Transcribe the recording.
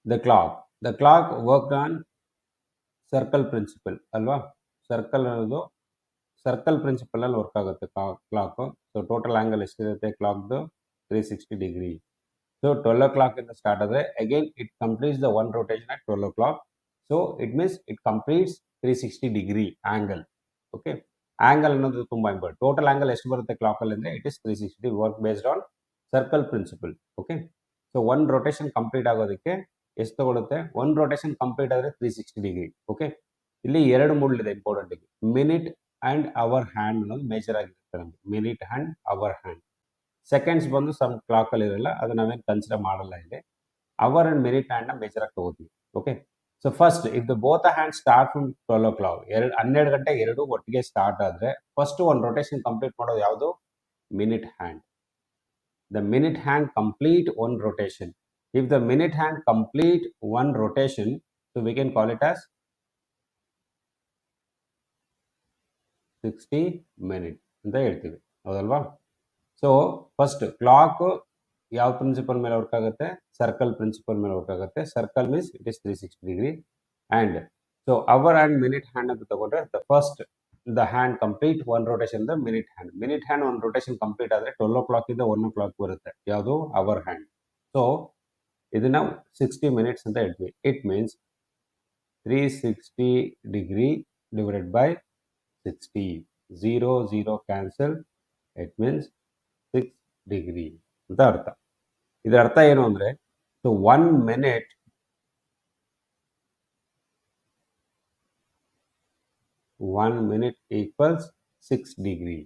The clock worked on circle principle ಅಲ್ವಾ. Circle ಅನ್ನೋದು circle principle ಅಲ್ಲಿ ವರ್ಕ್ ಆಗುತ್ತೆ ಕ್ಲಾಕ್. ಸೊ ಟೋಟಲ್ ಆಂಗಲ್ ಎಷ್ಟಿರುತ್ತೆ ಕ್ಲಾಕ್ದು 360 ಡಿಗ್ರಿ. ಸೊ 12 o'clock ಇಂದ ಸ್ಟಾರ್ಟ್ ಆದರೆ again it completes the one rotation at 12 o'clock. So it means it completes 360 degree angle. Okay, angle ಅನ್ನೋದು ತುಂಬಾ ಇಂಪಾರ್ಟೆಂಟ್. ಟೋಟಲ್ ಆಂಗಲ್ ಎಷ್ಟು ಬರುತ್ತೆ ಕ್ಲಾಕ್ ಅಲ್ಲಿ ಅಂದ್ರೆ it is 360 work based on circle principle. Okay, so one rotation complete ಆಗೋದಕ್ಕೆ ಎಷ್ಟು ತಗೊಳುತ್ತೆ? One rotation complete ಆದರೆ 360 ಡಿಗ್ರಿ. ಓಕೆ, ಇಲ್ಲಿ ಎರಡು ಮೂಡ್ ಇದೆ important. Minute and hour hand ಅನ್ನೋದು ಮೇಜರ್ ಆಗಿರುತ್ತೆ ನಮಗೆ. Minute and hour hand. Seconds ಬಂದು ಸಮ್ ಕ್ಲಾಕ್ ಅಲ್ಲಿ ಇರಲ್ಲ, ಅದು ನಾವೇನು ಕನ್ಸಿಡರ್ ಮಾಡಲ್ಲ ಇಲ್ಲಿ. ಅವರ್ ಅಂಡ್ ಮಿನಿಟ್ ಹ್ಯಾಂಡ್ ನ ಮೇಜರ್ ಆಗಿ ತಗೋತೀವಿ. Okay, so first if the both hand start from 12 o'clock, 12 ಗಂಟೆ ಎರಡು ಒಟ್ಟಿಗೆ ಸ್ಟಾರ್ಟ್ ಆದ್ರೆ ಫಸ್ಟ್ ಒಂದು ರೊಟೇಷನ್ ಕಂಪ್ಲೀಟ್ ಮಾಡೋದು ಯಾವುದು? Minute hand. The minute hand complete one rotation. If the minute hand complete one rotation, so we can call it as 60 minutes ಅಂತ ಹೇಳ್ತೀವಿ, ಹೌದಲ್ವಾ? ಸೊ ಫಸ್ಟ್ ಕ್ಲಾಕ್ ಯಾವ ಪ್ರಿನ್ಸಿಪಲ್ ಮೇಲೆ ವರ್ಕ್ ಆಗುತ್ತೆ? ಸರ್ಕಲ್ ಪ್ರಿನ್ಸಿಪಲ್ ಮೇಲೆ work ಆಗುತ್ತೆ. Circle means it is 360 degree. And so our and minute hand ಅಂತ ತಗೊಂಡ್ರೆ the first the hand complete one rotation the minute hand. Minute hand ಒಂದು rotation complete ಆದರೆ 12 o'clock ಇಂದ 1 o'clock ಬರುತ್ತೆ. ಯಾವುದು? Hour hand. ಸೊ ಇದನ್ನ 60 minutes ಅಂತ ಹೇಳ್ತೀವಿ. It means 360 degree divided by 60. 0 0 cancel. It means 6 degree ಅಂತ ಅರ್ಥ. ಇದರ ಅರ್ಥ ಏನು ಅಂದ್ರೆ, ಸೊ 1 minute ಈಕ್ವಲ್ಸ್ 6 ಡಿಗ್ರಿ.